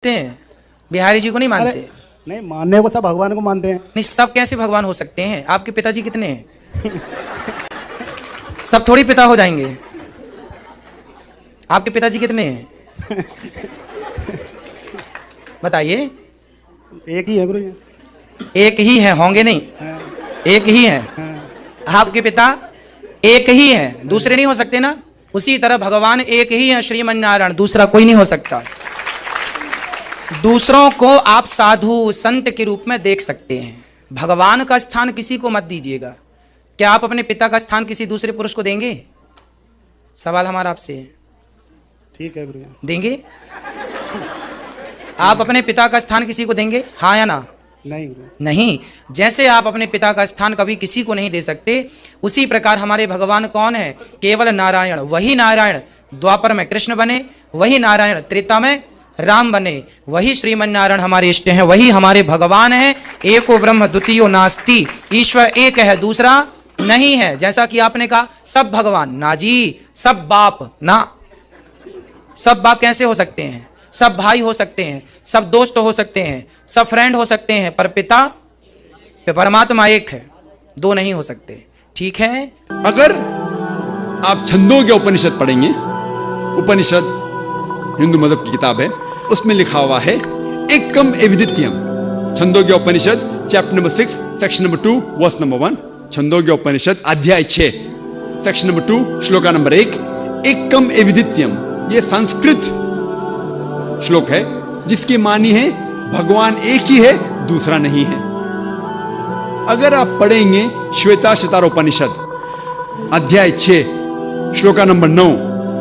हैं, बिहारी जी को नहीं मानते? नहीं, मानने को सब भगवान को मानते हैं। नहीं, सब कैसे भगवान हो सकते हैं? आपके पिताजी कितने हैं? सब थोड़ी पिता हो जाएंगे। आपके पिताजी कितने हैं? बताइए। एक ही है गुरु जी। एक ही है, होंगे नहीं? एक ही है। आपके पिता एक ही है, दूसरे नहीं हो सकते ना? उसी तरह भगवान एक ही है, श्रीमन नारायण, दूसरा कोई नहीं हो सकता। दूसरों को आप साधु संत के रूप में देख सकते हैं, भगवान का स्थान किसी को मत दीजिएगा। क्या आप अपने पिता का स्थान किसी दूसरे पुरुष को देंगे? सवाल हमारा आपसे है। ठीक है गुरु जी। देंगे? आप अपने पिता का स्थान किसी को देंगे, हाँ या ना? नहीं गुरु। नहीं। जैसे आप अपने पिता का स्थान कभी किसी को नहीं दे सकते, उसी प्रकार हमारे भगवान कौन है? केवल नारायण। वही नारायण द्वापर में कृष्ण बने, वही नारायण त्रेता में राम बने, वही श्रीमन नारायण हमारे इष्ट हैं, वही हमारे भगवान हैं। एको ब्रह्म द्वितीयो नास्ति, ईश्वर एक है, दूसरा नहीं है। जैसा कि आपने कहा सब भगवान, ना जी, सब बाप ना। सब बाप कैसे हो सकते हैं? सब भाई हो सकते हैं, सब दोस्त हो सकते हैं, सब फ्रेंड हो सकते हैं, पर पिता परमात्मा एक है, दो नहीं हो सकते। ठीक है। अगर आप छंदों के उपनिषद पढ़ेंगे, उपनिषद हिंदू मजहब की किताब है, उसमें लिखा हुआ है एकम एविदित्यम। छंदों के Upanishad chapter number 6 section number 2 verse number 1। छंदों के उपनिषद अध्याय 6 सेक्शन नंबर 2 श्लोका नंबर 1। एकम एविदित्यम, ये संस्कृत श्लोक है जिसकी मानी है भगवान एक ही है, दूसरा नहीं है। अगर आप पढ़ेंगे श्वेता उपनिषद अध्याय 6 श्लोका नंबर 9,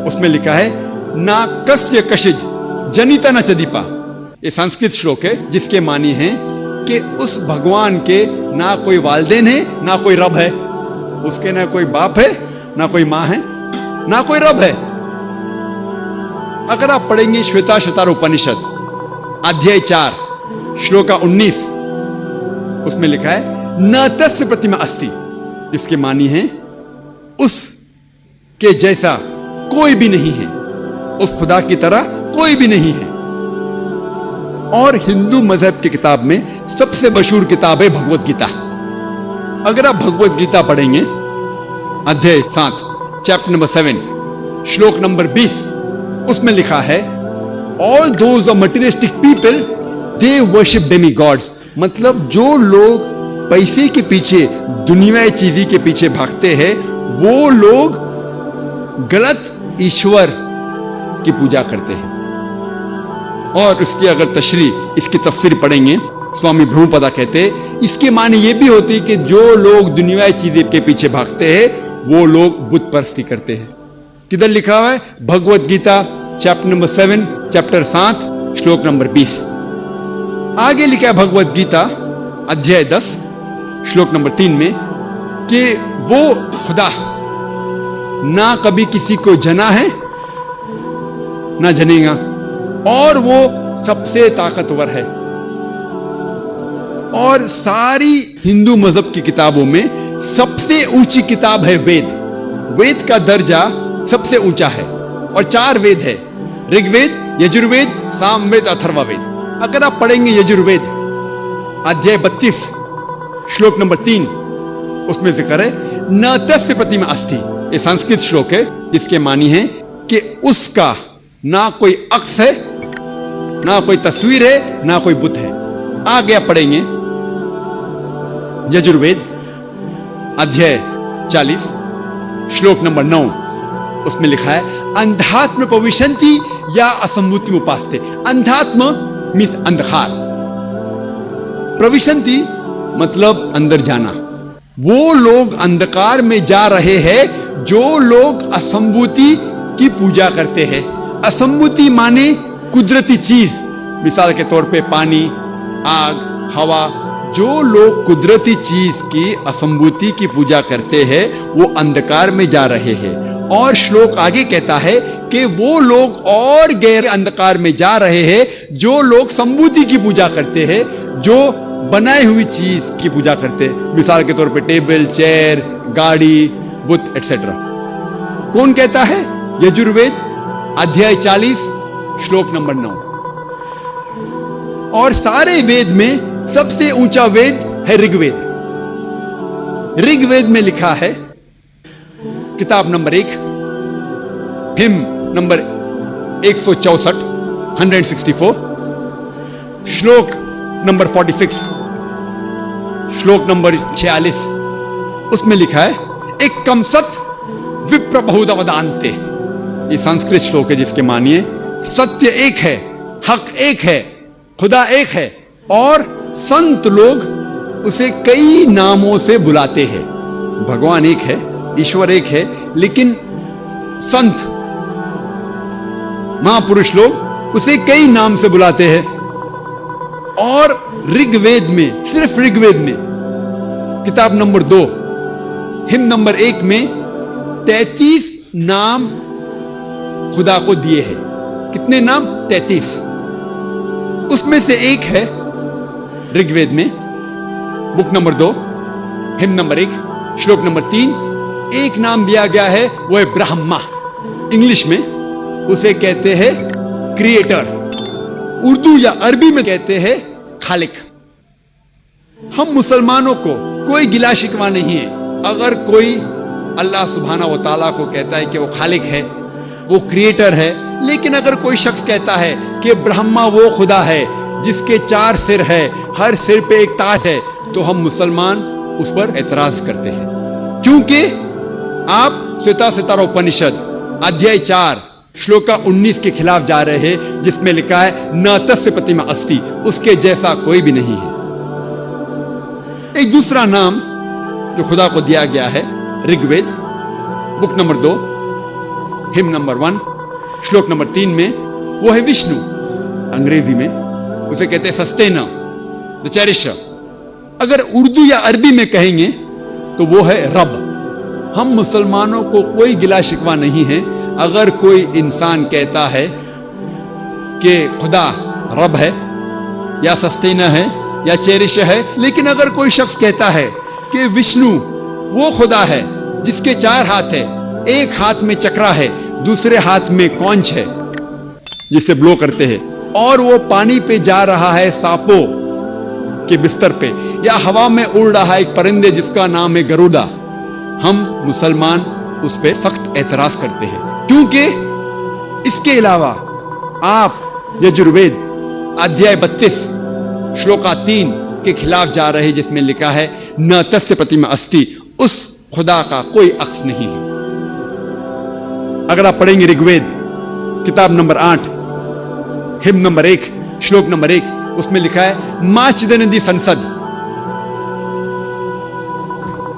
उसमें लिखा है ना कस्य कशिज जनिता न चदीपा। ये संस्कृत श्लोक है जिसके मानी है कि उस भगवान के ना कोई वालदेन है, ना कोई रब है। उसके ना कोई बाप है, ना कोई मां है, ना कोई रब है। अगर आप पढ़ेंगे श्वेता उपनिषद अध्याय 4 श्लोका 19, उसमें लिखा है न तस्य प्रतिमा अस्ति, जिसके मानी है उस के जैसा कोई भी नहीं है, उस खुदा की तरह कोई भी नहीं है। और हिंदू मजहब की किताब में सबसे मशहूर किताब है भगवत गीता। अगर आप भगवत गीता पढ़ेंगे अध्याय 7 चैप्टर नंबर 7 श्लोक नंबर 20, उसमें लिखा है all those of materialistic people they worship Demi God's. मतलब जो लोग पैसे के पीछे, दुनियाई चीज़ी के पीछे भागते हैं, वो लोग गलत ईश्वर की पूजा करते हैं। और उसकी अगर इसकी तफसीर पढ़ेंगे, स्वामी ब्रह्मपदा कहते हैं इसके माने ये भी होती है कि जो लोग दुनियाई चीज़ों के पीछे भागते हैं वो लोग बुत परस्ती करते हैं। किधर लिखा हुआ है? Bhagavad Gita chapter number 7 chapter 7 श्लोक नंबर 20। आगे लिखा है भगवत गीता अध्याय 10 श्लोक नंबर 3 में कि वो खुदा ना कभी किसी को जना है ना जनेगा, और वो सबसे ताकतवर है। और सारी हिंदू मजहब की किताबों में सबसे ऊंची किताब है वेद। वेद का दर्जा सबसे ऊंचा है, और 4 वेद है, ऋग्वेद, यजुर्वेद, सामवेद, अथर्ववेद। अगर आप पढ़ेंगे यजुर्वेद अध्याय 32 श्लोक नंबर 3, उसमें जिक्र है न तस्य प्रतिमा अस्ति। ये संस्कृत श्लोक है जिसके मानी है कि उसका ना कोई अक्स है, ना कोई तस्वीर है, ना कोई बुत है। आगे आप पढ़ेंगे यजुर्वेद अध्याय 40 श्लोक नंबर 9, उसमें लिखा है अंधात्म पविशंति या असंभूति उपासते। अंधात्म मीन्स अंधकार, प्रविशंति मतलब अंदर जाना। वो लोग अंधकार में जा रहे हैं जो लोग असंभूति की पूजा करते हैं। असंभूति माने कुदरती चीज, मिसाल के तौर पे पानी, आग, हवा। जो लोग कुदरती चीज की असंभूति की पूजा करते हैं वो अंधकार में जा रहे हैं। और श्लोक आगे कहता है कि वो लोग और गहरे अंधकार में जा रहे हैं जो लोग संभूति की पूजा करते हैं, जो बनाई हुई चीज की पूजा करते हैं, मिसाल के तौर पे टेबल, चेयर, गाड़ी, बुत एक्सेट्रा। कौन कहता है? यजुर्वेद अध्याय 40 श्लोक नंबर 9। और सारे वेद में सबसे ऊंचा वेद है ऋग्वेद। ऋग्वेद में लिखा है, किताब नंबर 1, हिम नंबर 164, 164, श्लोक नंबर 46, श्लोक नंबर 46, उसमें लिखा है, एक कम सत विप्र बहुधा वदान्ते। ये संस्कृत श्लोक है जिसके मानिए सत्य एक है, हक एक है, खुदा एक है और संत लोग उसे कई नामों से बुलाते हैं। भगवान एक है, ईश्वर एक है, लेकिन संत महापुरुष लोग उसे कई नाम से बुलाते हैं। और ऋग्वेद में, सिर्फ ऋग्वेद में किताब नंबर 2, हिम नंबर 1 में 33 नाम खुदा को दिए हैं। कितने नाम? 33। उसमें से एक है ऋग्वेद में, बुक नंबर 2, हिम नंबर 1, श्लोक नंबर 3, एक नाम दिया गया है, वो है ब्रह्मा। इंग्लिश में उसे कहते हैं क्रिएटर, उर्दू या अरबी में कहते हैं खालिक। हम मुसलमानों को कोई गिला शिकवा नहीं है अगर कोई अल्लाह सुब्हाना व तआला को कहता है कि वो खालिक है, वो क्रिएटर है। लेकिन अगर कोई शख्स कहता है कि ब्रह्मा वो खुदा है जिसके 4 सिर है, हर सिर पे एक ताज है, तो हम मुसलमान उस पर एतराज करते हैं, क्योंकि आप श्वेता सितारा उपनिषद अध्याय 4 श्लोका 19 के खिलाफ जा रहे हैं, जिसमें लिखा है न तस्य प्रतिमा अस्ति, उसके जैसा कोई भी नहीं है। एक दूसरा नाम जो खुदा को दिया गया है Rigveda book number 2 hymn number 1 श्लोक नंबर 3 में, वो है विष्णु। अंग्रेजी में उसे कहते हैं सस्टेनर, द चेरिशर। अगर उर्दू या अरबी में कहेंगे तो वो है रब। हम मुसलमानों को कोई गिला शिकवा नहीं है अगर कोई इंसान कहता है कि खुदा रब है या सस्टेनर है या चेरिशर है। लेकिन अगर कोई शख्स कहता है कि विष्णु वो खुदा है जिसके 4 हाथ है, एक हाथ में चक्रा है, दूसरे हाथ में कौंच है जिसे ब्लो करते हैं, और वो पानी पे जा रहा है सांपों के बिस्तर पे, या हवा में उड़ रहा है एक परिंदे जिसका नाम है गरुड़ा, हम मुसलमान उस पे सख्त एतराज करते हैं। क्योंकि इसके अलावा आप यजुर्वेद अध्याय 32 श्लोका 3 के खिलाफ जा रहे हैं, जिसमें लिखा है न तस्य प्रतिमा अस्ति, उस खुदा का कोई अक्स नहीं है। अगर आप पढ़ेंगे ऋग्वेद किताब नंबर 8 हिम नंबर 1 श्लोक नंबर 1, उसमें लिखा है माचिदनदी संसद,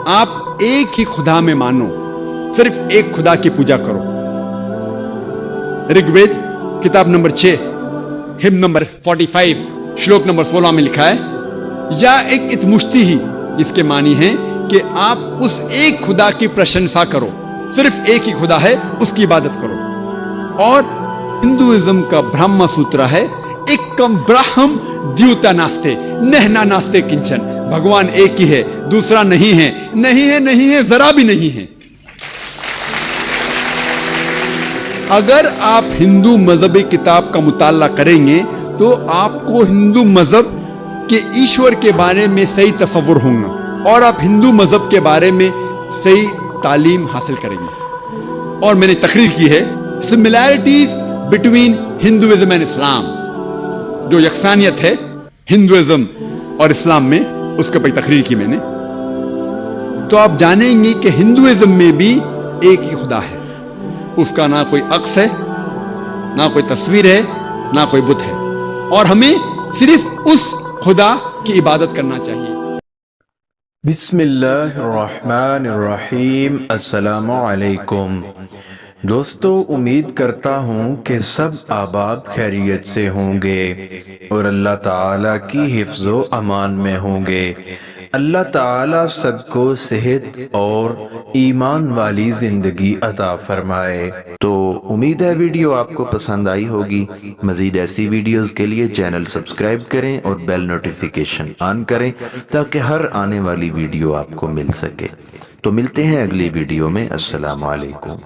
आप एक ही खुदा में मानो, सिर्फ एक खुदा की पूजा करो। ऋग्वेद किताब नंबर 6 हिम नंबर 45 श्लोक नंबर 16 में लिखा है या एक इतमुश्ती ही, इसके मानी है कि आप उस एक खुदा की प्रशंसा करो, सिर्फ एक ही खुदा है, उसकी इबादत करो। और हिंदुइज्म का ब्रह्म सूत्र है एकम ब्रह्म द्यूता नास्ते नहना नास्ते किंचन, भगवान एक ही है, दूसरा नहीं है, नहीं है, नहीं है, जरा भी नहीं है। अगर आप हिंदू मजहबी किताब का मुताला करेंगे तो आपको हिंदू मजहब के ईश्वर के बारे में सही तस्वुर होगा और आप हिंदू मजहब के बारे में सही तालीम हासिल करेंगे। और मैंने तकरीर की है similarities between Hinduism and Islam, जो यकसानियत है हिंदुइज्म और इस्लाम में, उसके पर तकरीर की मैंने। तो आप जानेंगे कि हिंदुइज्म में भी एक ही खुदा है, उसका ना कोई अक्स है, ना कोई तस्वीर है, ना कोई बुत है, और हमें सिर्फ उस खुदा की इबादत करना चाहिए। बिस्मिल्लाहिर्रहमानिर्रहीम। अस्सलामु अलैकुम दोस्तों, उम्मीद करता हूँ कि सब आबाद खैरियत से होंगे और अल्लाह ताला की हिफ्ज़ो अमान में होंगे। अल्लाह ताला सबको सेहत और ईमान वाली जिंदगी अता फरमाए। तो उम्मीद है वीडियो आपको पसंद आई होगी। मजीद ऐसी वीडियोस के लिए चैनल सब्सक्राइब करें और बेल नोटिफिकेशन ऑन करें ताकि हर आने वाली वीडियो आपको मिल सके। तो मिलते हैं अगली वीडियो में। अस्सलाम वालेकुम।